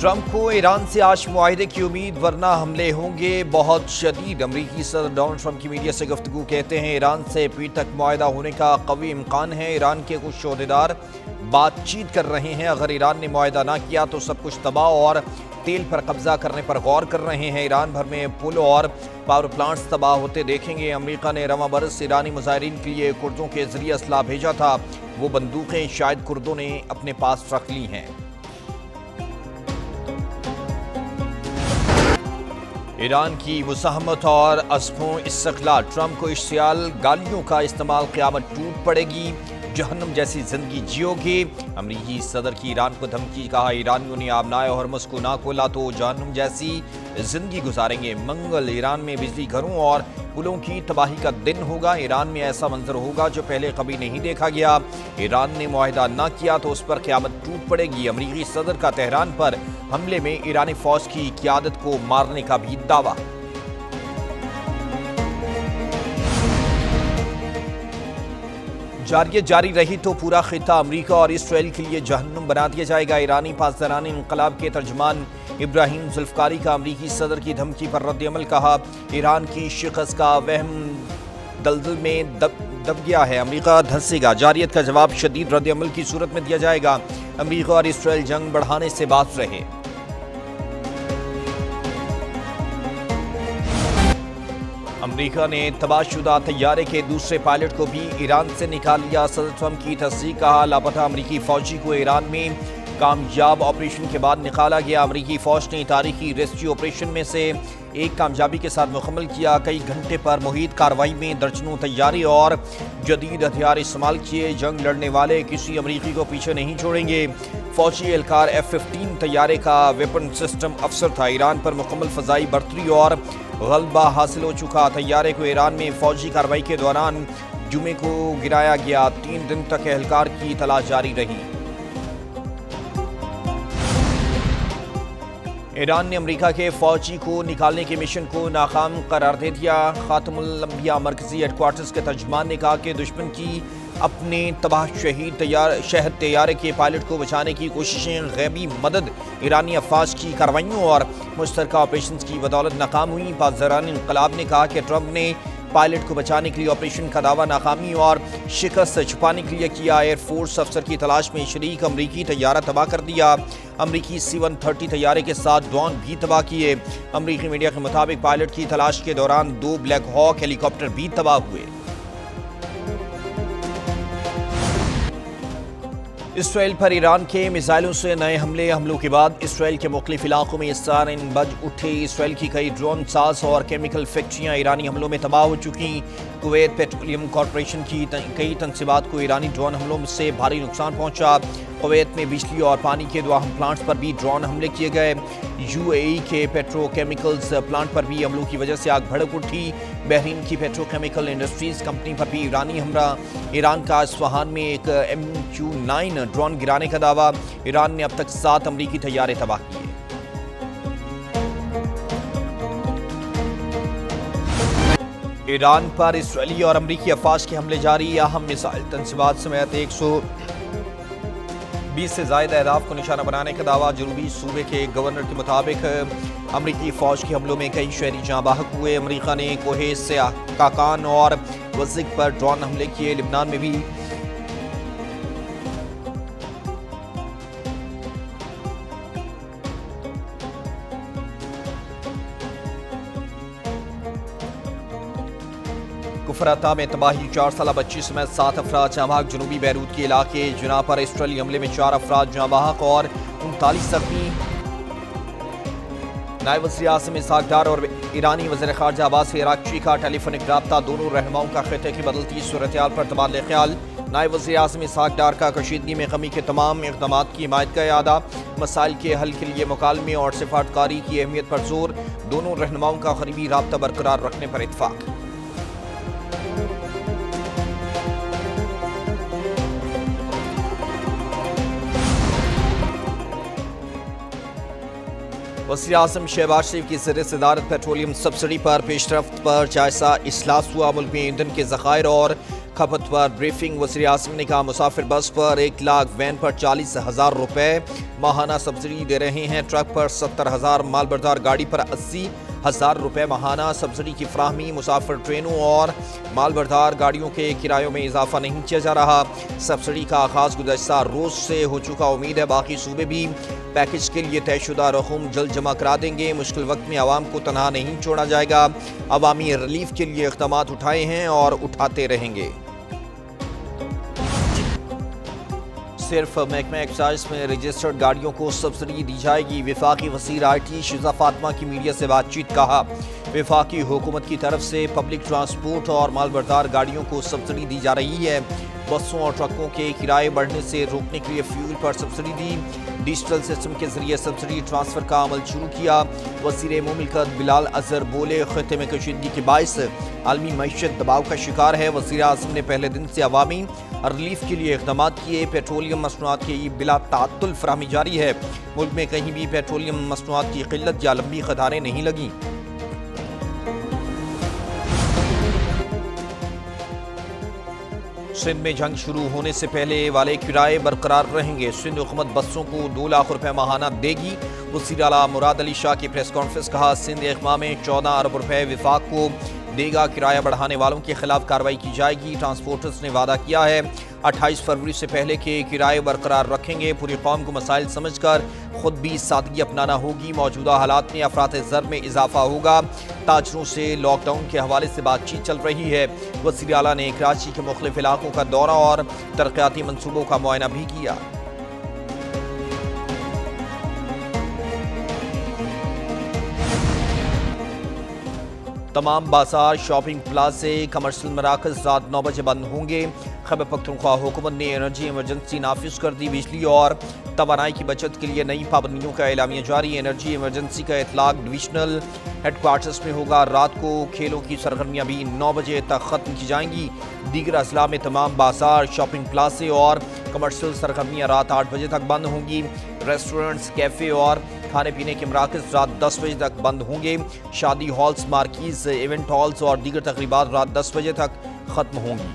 Trump को Iran से आज मुआहदे की उम्मीद, वरना हमले होंगे बहुत शदीद। अमरीकी सदर डोनाल्ड ट्रंप की मीडिया से गुफ्तगू, कहते हैं ईरान से पीर तक मुआहदा होने का कवी इम्कान है। ईरान के कुछ शोहदेदार बातचीत कर रहे हैं। अगर ईरान ने मुआहदा ना किया तो सब कुछ तबाह और तेल पर कब्जा करने पर गौर कर रहे हैं। ईरान भर में पुल और पावर प्लांट्स तबाह होते देखेंगे। अमेरिका ने रवां बरस ईरानी मुजाहिरीन के लिए कुर्दों के जरिए असलाह भेजा था। वो बंदूकें शायद कुर्दों ने अपने पास रख ली हैं। ईरान की मुज़ाहमत और अज़्मो इस्तिक़लाल, ट्रंप को इश्तियाल गालियों का इस्तेमाल, क़यामत टूट पड़ेगी, जहन्नम जैसी ज़िंदगी जियोगे। अमरीकी सदर की ईरान को धमकी, कहा ईरानियों ने आबनाए हॉर्मुज़ को ना खोला तो जहन्नम जैसी ज़िंदगी गुजारेंगे। मंगल, ईरान में बिजली घरों और पुलों की तबाही का दिन होगा। ईरान में ऐसा मंजर होगा जो पहले कभी नहीं देखा गया। ईरान ने मुआहदा ना किया तो उस पर क़यामत टूट पड़ेगी। अमरीकी सदर का तेहरान पर हमले में ईरानी फ़ौज की क़यादत को मारने का भी दावा। जारियत जारी रही तो पूरा खिता अमरीका और इसराइल के लिए जहन्नुम बना दिया जाएगा। ईरानी पासदारान इंकलाब के तर्जमान इब्राहिम जुल्फकारी का अमरीकी सदर की धमकी पर रद्द-ए-अमल, कहा ईरान की शिकस्त का वहम दलदल में दब गया है, अमरीका धंसेगा। जारियत का जवाब शदीद रद्द-ए-अमल की सूरत में दिया जाएगा। अमरीका और इसराइल जंग बढ़ाने से बाज रहे। अमरीका ने तबाहशुदा तैयारे के दूसरे पायलट को भी ईरान से निकाल लिया। सदर ट्रंप की तस्दीक, कहा लापता अमरीकी फौजी को ईरान में कामयाब ऑपरेशन के बाद निकाला गया। अमरीकी फौज ने तारीखी रेस्क्यू ऑपरेशन में से एक कामयाबी के साथ मुकम्मल किया। कई घंटे पर मुहित कार्रवाई में दर्जनों तैयारी और जदीद हथियार इस्तेमाल किए। जंग लड़ने वाले किसी अमरीकी को पीछे नहीं छोड़ेंगे। फौजी एहलकार F-15 तैयारे का वेपन सिस्टम अफसर था। ईरान पर मुकम्मल फ़ज़ाई बर्तरी और गलबा हासिल हो चुका। तैयारे को ईरान में फौजी कार्रवाई के दौरान जुमे को गिराया गया। 3 दिन तक एहलकार की तलाश जारी रही। ईरान ने अमेरिका के फौजी को निकालने के मिशन को नाकाम करार दे दिया। खातमुल अंबिया मरकजी हेडक्वार्टर्स के तर्जुमान ने कहा कि दुश्मन की अपने तबाह शहर तैयारे के पायलट को बचाने की कोशिशें, गैबी मदद, ईरानी अफवाज की कार्रवाइयों और मुश्तरका ऑपरेशन की बदौलत नाकाम हुई। पासदारान इंकलाब ने कहा कि ट्रंप ने पायलट को बचाने के लिए ऑपरेशन का दावा नाकामी और शिकस्त छुपाने के लिए किया। एयरफोर्स अफसर की तलाश में शरीक अमरीकी तैयारा तबाह कर दिया। अमरीकी C-130 तैयारे के साथ ड्रोन भी तबाह किए। अमरीकी मीडिया के मुताबिक पायलट की तलाश के दौरान 2 ब्लैक हॉक हेलीकॉप्टर भी तबाह हुए। इसराइल पर ईरान के मिसाइलों से नए हमलों के बाद इसराइल के मुख्तलिफ इलाकों में सायरन बज उठे। इसराइल की कई ड्रोन साज और केमिकल फैक्ट्रियां ईरानी हमलों में तबाह हो चुकी। कुवैत पेट्रोलियम कॉरपोरेशन की कई तनसीबात को ईरानी ड्रोन हमलों से भारी नुकसान पहुंचा। कुवैत में बिजली और पानी के 2 अहम प्लांट्स पर भी ड्रोन हमले किए गए। UAE के पेट्रोकेमिकल्स प्लांट पर भी हमलों की वजह से आग भड़क उठी। बहरीन की पेट्रोकेमिकल इंडस्ट्रीज कंपनी पर भी ईरानी हमला। ईरान का इस्फहान में एक MQ-9 ड्रोन गिराने का दावा। ईरान ने अब तक 7 अमरीकी तैयारे तबाह किए। ईरान पर इसराइली और अमरीकी अफवाज के हमले जारी। अहम मिसाइल तनसीबात समेत 120 से ज़ायद अहदाफ को निशाना बनाने का दावा। जनूबी सूबे के गवर्नर के मुताबिक अमरीकी फ़ौज के हमलों में कई शहरी जहाँ बाहक हुए। अमरीका ने कोहे से काकान और वज़िक पर ड्रोन हमले किए। लिबनान में भी कुफराता में तबाही, 4 साल बच्ची समेत 7 अफराद जहाँ बहक। जनूबी बैरूत के इलाके जना पर इसराइली हमले में 4 अफराद जहाँ बहक और 39 जख्मी। नायब वज़ीर आज़म इसहाक डार और ईरानी वज़ीर ख़ारजा अब्बास अराग़ची का टेलीफोनिक रब्ता। दोनों रहनुमाओं का खित्ते की बदलती सूरत-ए-हाल पर तबादला ख्याल। नायब वज़ीर आज़म इसहाक डार का कशीदगी में कमी के तमाम इक़दामात की हिमायत का इरादा। मसाइल के हल के लिए मुकालमे और सिफारतकारी की अहमियत पर जोर। दोनों रहनुमाओं का करीबी रब्ता बरकरार रखने पर इत्तफ़ाक़। वज़ीर आज़म शहबाज शरीफ की ज़रिए सदारत पेट्रोलियम सब्सिडी पर पेशरफ्त पर जायजा इजलास हुआ। मुल्क में ईंधन के ज़खायर और खपत पर ब्रीफिंग। वज़ीर आज़म ने कहा मुसाफिर बस पर 1 लाख, वैन पर 40,000 रुपये माहाना सब्सिडी दे रहे हैं। ट्रक पर 70,000, मालबरदार गाड़ी पर 80,000 रुपये माहाना सब्सिडी की फराहमी। मुसाफिर ट्रेनों और मालबरदार गाड़ियों के किरायों में इजाफा नहीं किया जा रहा। सब्सिडी का आगाज़ गुज़श्ता रोज़ से हो चुका। उम्मीद है बाकी सूबे भी पैकेज के लिए तयशुदा रकूम जल्द जमा करा देंगे। मुश्किल वक्त में आवाम को तनहा नहीं छोड़ा जाएगा। अवामी रिलीफ के लिए इक़दाम उठाए हैं और उठाते रहेंगे। सिर्फ महकमा एक्साइज में रजिस्टर्ड गाड़ियों को सब्सिडी दी जाएगी। वफाकी वज़ीर IT शिज़ा फातिमा की मीडिया से बातचीत। कहा वफाकी हुकूमत की तरफ से पब्लिक ट्रांसपोर्ट और मालबरदार गाड़ियों को सब्सिडी दी जा रही है। बसों और ट्रकों के किराए बढ़ने से रोकने के लिए फ्यूल पर सब्सिडी दी। डिजिटल सिस्टम के जरिए सब्सिडी ट्रांसफर का अमल शुरू किया। वज़ीर मुमलिकत बिलाल अज़हर बोले खत्ते में कशीदगी के बायस आलमी मईशत दबाव का शिकार है। वज़ीर आज़म ने पहले दिन से अवामी रिलीफ के लिए इक़दाम किए। पेट्रोलियम मसनूआत की बिला ताअत्तुल फराहमी जारी है। मुल्क में कहीं भी पेट्रोलियम मसनूआत की किल्लत या लंबी कतारें नहीं लगीं। सिंध में जंग शुरू होने से पहले वाले किराए बरकरार रहेंगे। सिंध हुकूमत बसों को 2 लाख रुपए माहाना देगी। वज़ीर आला मुराद अली शाह की प्रेस कॉन्फ्रेंस। कहा सिंध इक़मा में 14 अरब रुपए विफाक को देगा। किराया बढ़ाने वालों के खिलाफ कार्रवाई की जाएगी। ट्रांसपोर्टर्स ने वादा किया है 28 फरवरी से पहले के किराए बरकरार रखेंगे। पूरी कौम को मसाइल समझकर खुद भी सादगी अपनाना होगी। मौजूदा हालात में अफरात ज़र में इजाफा होगा। ताजरों से लॉकडाउन के हवाले से बातचीत चल रही है। वज़ीर आला ने कराची के मुख्तलिफ इलाकों का दौरा और तरक्याती मनसूबों का मुआयना भी किया। तमाम बाजार, शॉपिंग प्लाजे, कमर्शियल मराकज़ रात 9 बजे बंद होंगे। खैबर पख्तूनख्वा हुकूमत ने एनर्जी इमरजेंसी नाफिज कर दी। बिजली और तवानाई की बचत के लिए नई पाबंदियों का एलामिया जारी। एनर्जी इमरजेंसी का इतलाक डिविजनल हेडक्वार्टर्स में होगा। रात को खेलों की सरगर्मियाँ भी 9 बजे तक ख़त्म की जाएंगी। दीगर अजला में तमाम बाजार, शॉपिंग प्लाजे और कमर्शियल सरगर्मियाँ रात 8 बजे तक बंद होंगी। रेस्टोरेंट्स, कैफ़े और खाने पीने के मराकज़ रात 10 बजे तक बंद होंगे। शादी हॉल्स, मार्कीज़, इवेंट हॉल्स और दीगर तकरीबात रात 10 बजे तक ख़त्म होंगी।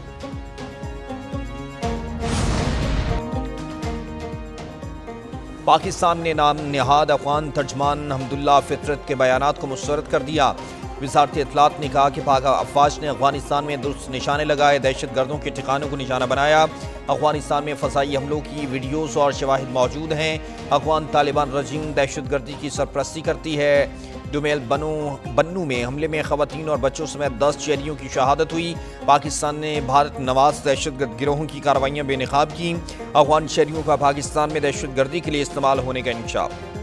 पाकिस्तान ने नाम निहाद अफगान तर्जमान हमदुल्ला फितरत के बयानात को मुस्तरद कर दिया। वज़ारत इत्तलात ने कहा कि पाक अफवाज ने अफगानिस्तान में दुरुस्त निशाने लगाए, दहशत गर्दों के ठिकानों को निशाना बनाया। अफगानिस्तान में फ़ज़ाई हमलों की वीडियोज़ और शवाहिद मौजूद हैं। अफगान तालिबान रजीम दहशत गर्दी की सरपरस्ती करती है। डुमेल बन्नू में हमले में ख़वातीन और बच्चों समेत 10 शहरियों की शहादत हुई। पाकिस्तान ने भारत नवाज दहशतगर्द गिरोहों की कार्रवाइयाँ बेनकाब की। अफगान शहरियों का पाकिस्तान में दहशत गर्दी के लिए इस्तेमाल होने का इंकशाफ।